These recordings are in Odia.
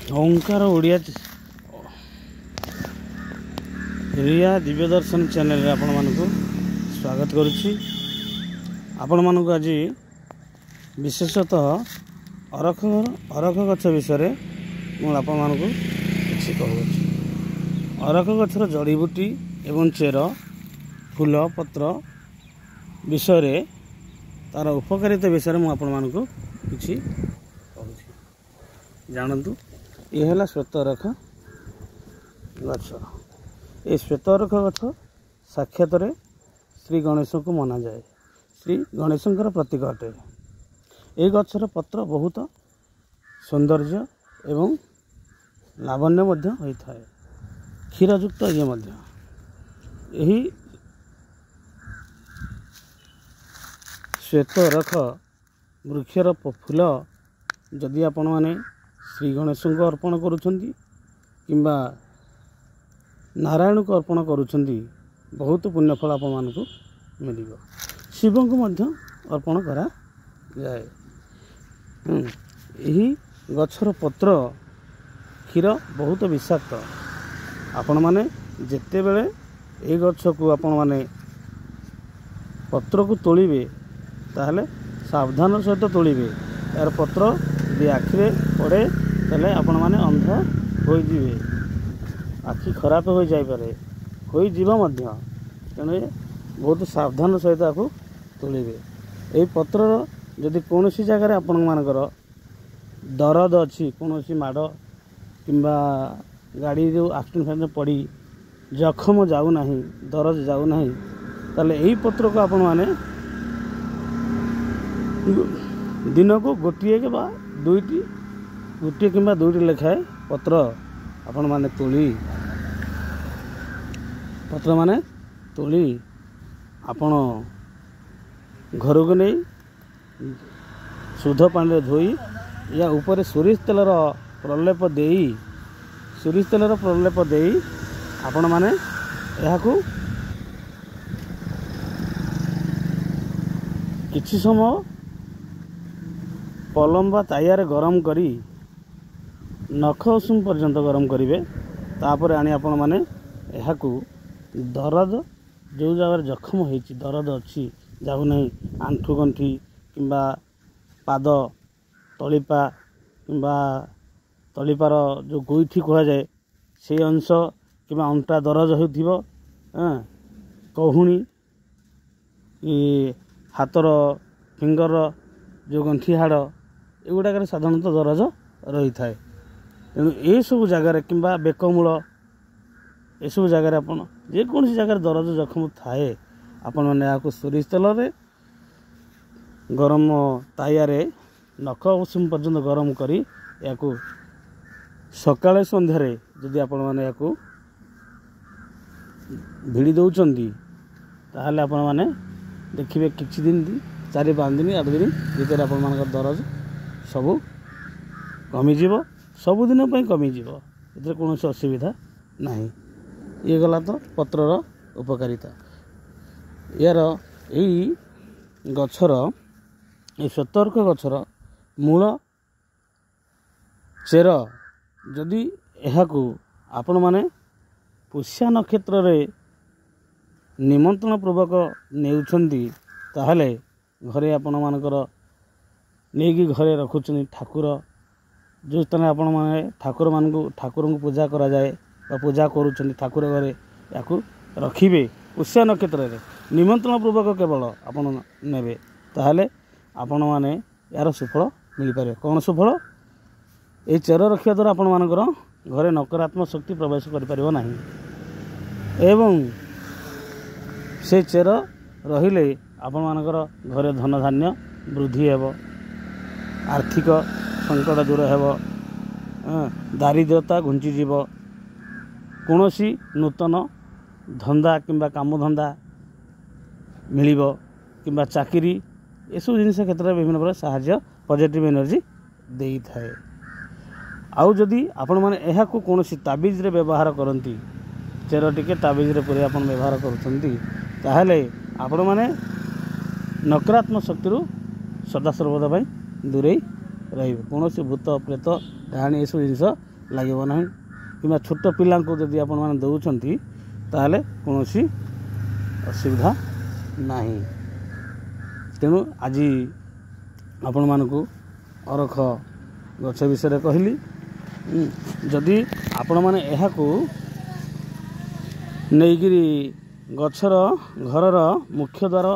ओंकार ओडिया रिया दिव्य दर्शन चैनल रे आपण मानकु स्वागत करुछि। आपण मानकु आज विशेषतः अरख गछ विषय मु आपण मानकु किछि कहूछि। अरख गछर जड़ीबूटी एवं चेर फूल पत्र विषय रे तार उपकारिता विषय मु आपण मानकु किछि कहूछि। जानतु ये है श्वेतरख गछ। ये श्वेतरख गछ साक्षात श्री गणेश को मना जाए, श्री गणेशंकर प्रतीक अटे। ये गछर पत्र बहुत सौंदर्य एवं लावण्य मध्य होता है, क्षीरयुक्त ये मध्य। यही श्वेतरख वृक्षर फूल जदि आपण माने श्री गणेश को अर्पण करुछंती किंबा नारायण को अर्पण करुछंती बहुत पुण्यफल आपण मानकु मिलिबो। शिव को मध्य अर्पण करा जाए। यही गछर पत्र क्षीर बहुत विषाक्त। आपण माने जेते बेले ए गछ को आपण माने पत्र को तोलिबे ताहले सावधान सहित तोलिबे। यार पत्र यदि आखिरे पड़े ताले आपण माने अंध हो जिवे, आखि खराब हो जाय पारे, होई जीव मध्य। तेणु बहुत सावधान सहित आपको तोलिबे। एई पत्र जदि कोनोसी जगह आपण मानकर दरद अछि, कोनोसी माड़ किंबा गाड़ी जो एक्सीडेंट पड़ी जखम जाऊ नाही, दरद जाऊ नाही, ताले एई पत्र को आपण माने दिन को गोटे के बा दुईटी गोटे किंबा दुईटी लेखाए पत्र आपण माने तोली आपण घर को नहीं शुद्ध पानी धोई या ऊपर सोरिष तेलर प्रलेप देई आपण माने याकू किछि समय पलम बा ताइयारे गरम करी नख उषुम पर्यंत गरम करेंगे। तापर आनी आपण माने एहाकू दरद जो जगह जखम होती दरद अच्छी जाऊ नहीं, आंठू गंठी किंबा पाद तलिपा किंबा तलिपार जो गोईठी कह जाए से अंश किंबा अंटा दरज हो कहूणी हाथर फिंगर जो गंठी हाड़ एगुड़ाक साधारणतः दरज रही थाए। तेणु ये सब जगार किंबा बेकमूल ये सब जगार आपण जेकोसी जगार दरज जखम थाए आपण मैंने यहाँ सोरिष तेल गरम ताइयारे नख उषुम पर्यंत गरम करी या सकाळे संध्यारे जदि आपण मैंने या भिड़ी दौरान ताहले आपण मैंने देखिए किछि दिन 4-5 दिन 8 दिन भीतर आपण मान दरज सबू कमिजिब, सबुदिन कमिजिब, ए कौन असुविधा नहीं। ये गला तो पत्रर उपकारिता। यार यही गछर ये श्वेतरख गछर मूल चेर जदि एहाकू आपण माने पुष्या नक्षत्र रे निमंत्रण पूर्वक नेउछंती ताहले घरे आपण मानकर नहीं घरे रखुचनी ठाकुर जो स्थान आपण माने ठाकुर को पूजा करा जाए पूजा करुचंती ठाकुर घरे या रखिबे पुष्या नक्षत्र रे निमंत्रण पूर्वक केवल आपण नेबे ताहले आपण माने यार सुफल मिल पारे। कौन सुफल? ये चेर रखिया द्वारा आपण मानकर घरे नकारात्मक शक्ति प्रवेश कर पारिबो नाही एवं से चेर रहिले आपण मानकर घरे धन धान्य वृद्धि हेबो, आर्थिक संकट दूर हेबो, दारिद्रता घुंचीजीव, कौनसी नूतन धंदा किंबा काम धंदा मिलिबो किंबा चाकरी ये सब जिनिस क्षेत्र में विभिन्न प्रकार साहाय्य पॉजिटिव एनर्जी देई थाए। आउ जदि आपण माने एहा को कौनसी ताबिज रे व्यवहार करंती चेर टिके ताबिज रे पूरे आपण व्यवहार करछंती ताहले आपण माने नकारात्मक शक्ति सदा सर्वदा दूरे रही कौन भूत प्रेत डाणी ये सब जिन ଲାଗିବ ନାହିଁ କିମ୍ବା ଛୋଟ ପିଲାଙ୍କୁ ଯଦି ଆପଣମାନେ ଦେଉଛନ୍ତି ତାହେଲେ କୌଣସି ଅସୁବିଧା ନାହିଁ। ତେଣୁ ଆଜି ଆପଣମାନଙ୍କୁ ଅରଖ ଗଛ ବିଷୟରେ କହିଲି। ଯଦି ଆପଣମାନେ ଏହାକୁ ନେଇକିରି ଗଛର ଘରର ମୁଖ୍ୟ ଦ୍ୱାର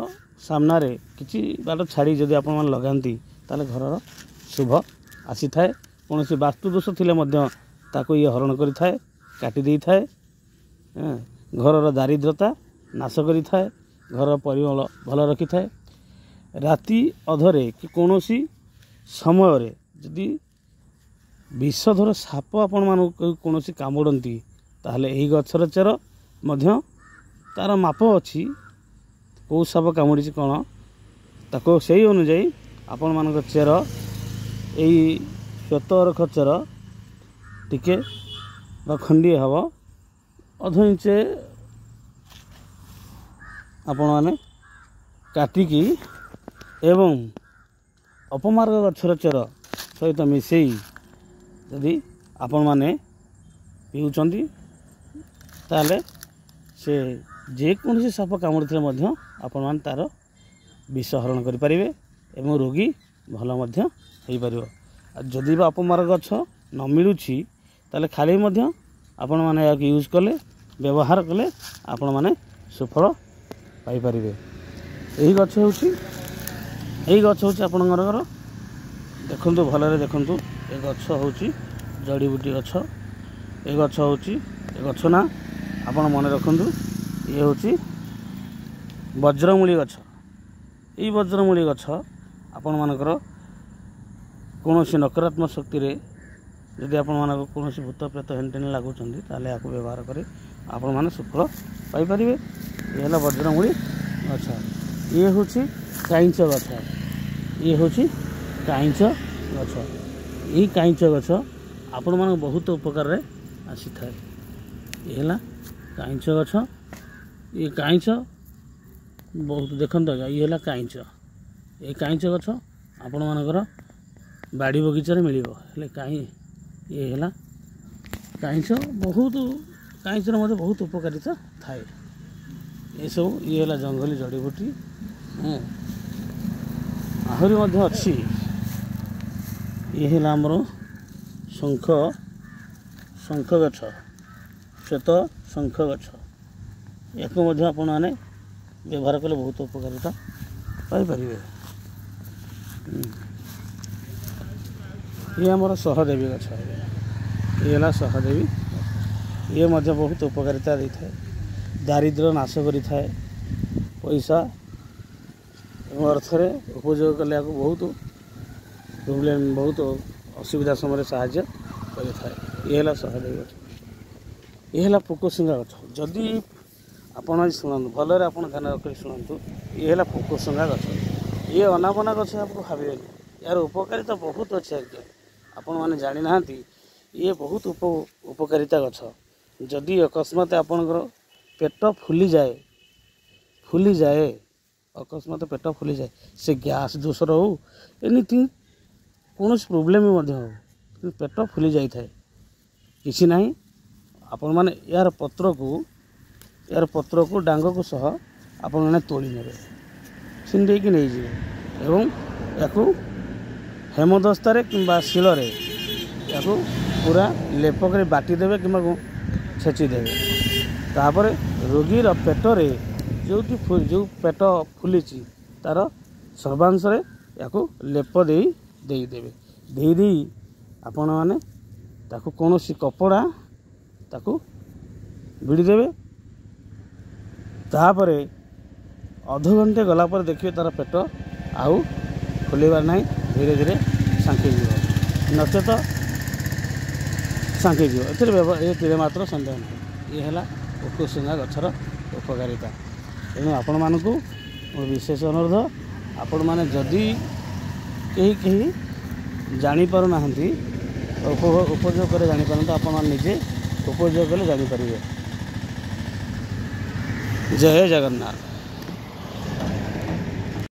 ସାମ୍ନାରେ କିଛି ବାଟ ଛାଡ଼ି ଯଦି ଆପଣମାନେ ଲଗାନ୍ତି ତାହେଲେ ଘରର ଶୁଭ ଆସିଥାଏ। କୌଣସି ବାସ୍ତୁ ଦୋଷ ଥିଲେ ମଧ୍ୟ ତାକୁ ଇଏ ହରଣ କରିଥାଏ, କାଟି ଦେଇଥାଏ। ଘରର ଦାରିଦ୍ରତା ନାଶ କରିଥାଏ, ଘରର ପରିମଳ ଭଲ ରଖିଥାଏ। ରାତି ଅଧରେ କି କୌଣସି ସମୟରେ ଯଦି ବିଷଧର ସାପ ଆପଣମାନଙ୍କୁ କୌଣସି କାମୁଡ଼ନ୍ତି ତାହେଲେ ଏହି ଗଛର ଚେର ମଧ୍ୟ ତା'ର ମାପ ଅଛି, କେଉଁ ସାପ କାମୁଡ଼ିଛି କ'ଣ, ତାକୁ ସେଇ ଅନୁଯାୟୀ ଆପଣମାନଙ୍କ ଚେର ଏଇ ଶ୍ଵେତ ଅରଖ ଚେର ଟିକେ ବା ଖଣ୍ଡିଏ ହେବ ଅଧ ଇଞ୍ଚେ ଆପଣମାନେ କାଟିକି ଏବଂ ଅପମାର୍ଗ ଗଛର ଚେର ସହିତ ମିଶାଇ ଯଦି ଆପଣମାନେ ପିଉଛନ୍ତି ତାହେଲେ ସେ ଯେକୌଣସି ସାପ କାମୁଡ଼ିଥିଲେ ମଧ୍ୟ ଆପଣମାନେ ତା'ର ବିଷ ହରଣ କରିପାରିବେ ଏବଂ ରୋଗୀ ଭଲ ମଧ୍ୟ ହୋଇପାରିବ। ଆଉ ଯଦି ବା ଅପମାର୍ଗ ଗଛ ନ ମିଳୁଛି ତାହେଲେ ଖାଲି ମଧ୍ୟ ଆପଣମାନେ ଏହାକୁ ୟୁଜ୍ କଲେ, ବ୍ୟବହାର କଲେ ଆପଣମାନେ ସୁଫଳ ପାଇପାରିବେ। ଏହି ଗଛ ହେଉଛି ଆପଣଙ୍କର ଦେଖନ୍ତୁ, ଭଲରେ ଦେଖନ୍ତୁ, ଏ ଗଛ ହେଉଛି ଜଡ଼ିବୁଟି ଗଛ। ଏ ଗଛ ହେଉଛି ଏ ଗଛ ନା ଆପଣ ମନେ ରଖନ୍ତୁ, ଇଏ ହେଉଛି ବଜ୍ରମୂଳି ଗଛ। ଏଇ ବଜ୍ରମୂଳି ଗଛ ଆପଣମାନଙ୍କର କୌଣସି ନକାରାତ୍ମକ ଶକ୍ତିରେ ଯଦି ଆପଣମାନଙ୍କୁ କୌଣସି ଭୂତ ପ୍ରେତ ହେନଟେନ ଲାଗୁଛନ୍ତି ତାହେଲେ ଏହାକୁ ବ୍ୟବହାର କରି ଆପଣମାନେ ସୁଫଳ ପାଇପାରିବେ। ଇଏ ହେଲା ବଜ୍ରମୂଳି ଗଛ। ଇଏ ହେଉଛି କାଇଁଚ ଗଛ। ଇଏ ହେଉଛି କାଇଁଚ ଗଛ। ଏହି କାଇଁଚ ଗଛ ଆପଣମାନଙ୍କୁ ବହୁତ ଉପକାରରେ ଆସିଥାଏ। ଇଏ ହେଲା କାଇଁଚ ଗଛ। ଏ କାଇଁଚ ବହୁତ ଦେଖନ୍ତୁ ଆଜ୍ଞା, ଇଏ ହେଲା କାଇଁଚ। ଏ କାଇଁଚ ଗଛ ଆପଣମାନଙ୍କର ବାଡ଼ି ବଗିଚାରେ ମିଳିବ। ହେଲେ ଇଏ ହେଲା କାଇଁଚ। କାଇଁଚର ମଧ୍ୟ ବହୁତ ଉପକାରିତା ଥାଏ। ଏସବୁ ଇଏ ହେଲା ଜଙ୍ଗଲୀ ଜଡ଼ିବୁଟି। ଆହୁରି ମଧ୍ୟ ଅଛି। ଇଏ ହେଲା ଆମର ଶଙ୍ଖ ଗଛ, ଶ୍ଵେତ ଶଙ୍ଖ ଗଛ। ୟାକୁ ମଧ୍ୟ ଆପଣମାନେ ବ୍ୟବହାର କଲେ ବହୁତ ଉପକାରିତା ପାଇପାରିବେ। ଇଏ ଆମର ସହଦେବୀ ଗଛ। ଇଏ ହେଲା ସହଦେବୀ। ଇଏ ମଧ୍ୟ ବହୁତ ଉପକାରିତା ଦେଇଥାଏ, ଦାରିଦ୍ର୍ୟ ନାଶ କରିଥାଏ, ପଇସା ଏବଂ ଅର୍ଥରେ ଉପଯୋଗ କଲେ ଏହାକୁ ବହୁତ ଅସୁବିଧା ସମୟରେ ସାହାଯ୍ୟ କରିଥାଏ। ଇଏ ହେଲା ସହଦେବୀ ଗଛ। ଇଏ ହେଲା ପୋକଶୁଙ୍ଗା ଗଛ। ଯଦି ଆପଣ ଶୁଣନ୍ତୁ, ଭଲରେ ଆପଣ ଧ୍ୟାନ ରଖି ଶୁଣନ୍ତୁ, ଇଏ ହେଲା ପୋକଶୁଙ୍ଗା ଗଛ। ଇଏ ଅନାବନା ଗଛ ଆପଣ ଭାବିବେନି, ଏହାର ଉପକାରିତା ବହୁତ ଅଛି ଆଜ୍ଞା, ଆପଣମାନେ ଜାଣିନାହାନ୍ତି। ଇଏ ବହୁତ ଉପକାରିତା ଗଛ। ଯଦି ଅକସ୍ମାତ ଆପଣଙ୍କର ପେଟ ଫୁଲିଯାଏ, ଅକସ୍ମାତ ପେଟ ଫୁଲିଯାଏ, ସେ ଗ୍ୟାସ୍ ଦୋଷର ହେଉ, ଏନିଥିଙ୍ଗ କୌଣସି ପ୍ରୋବ୍ଲେମ୍ ମଧ୍ୟ ହେଉ, କିନ୍ତୁ ପେଟ ଫୁଲି ଯାଇଥାଏ, କିଛି ନାହିଁ, ଆପଣମାନେ ଏହାର ପତ୍ରକୁ ଡାଙ୍ଗକୁ ସହ ଆପଣମାନେ ତୋଳି ନେବେ, ଛିଣ୍ଡେଇକି ନେଇଯିବେ ଏବଂ ୟାକୁ ହେମଦସ୍ତାରେ କିମ୍ବା ଶିଳରେ ୟାକୁ ପୁରା ଲେପ କରି ବାଟି ଦେବେ କିମ୍ବା ଛେଚିଦେବେ। ତାପରେ ରୋଗୀର ପେଟରେ ଯେଉଁ ପେଟ ଫୁଲିଛି ତା'ର ସର୍ବାଂଶରେ ୟାକୁ ଲେପ ଦେଇଦେବେ। ଦେଇ ଆପଣମାନେ ତାକୁ କୌଣସି କପଡ଼ା ତାକୁ ଭିଡ଼ିଦେବେ। ତାପରେ ଅଧଘଣ୍ଟେ ଗଲା ପରେ ଦେଖିବେ ତା'ର ପେଟ ଆଉ ଫୁଲିବାର ନାହିଁ, ଧୀରେ ଧୀରେ ସାଙ୍କିଯିବ, ନଚେତ ସାଙ୍କିଯିବ। ଏଥିରେ ମାତ୍ର ସନ୍ଦେହ ନାହିଁ। ଇଏ ହେଲା ପୋକଶୁଙ୍ଗା ଗଛର ଉପକାରିତା। ତେଣୁ ଆପଣମାନଙ୍କୁ ମୋର ବିଶେଷ ଅନୁରୋଧ, ଆପଣମାନେ ଯଦି କେହି ଜାଣିପାରୁନାହାନ୍ତି, ଉପଯୋଗ କରି ଜାଣିପାରନ୍ତି, ଆପଣମାନେ ନିଜେ ଉପଯୋଗ କଲେ ଜାଣିପାରିବେ। ଜୟ ଜଗନ୍ନାଥ।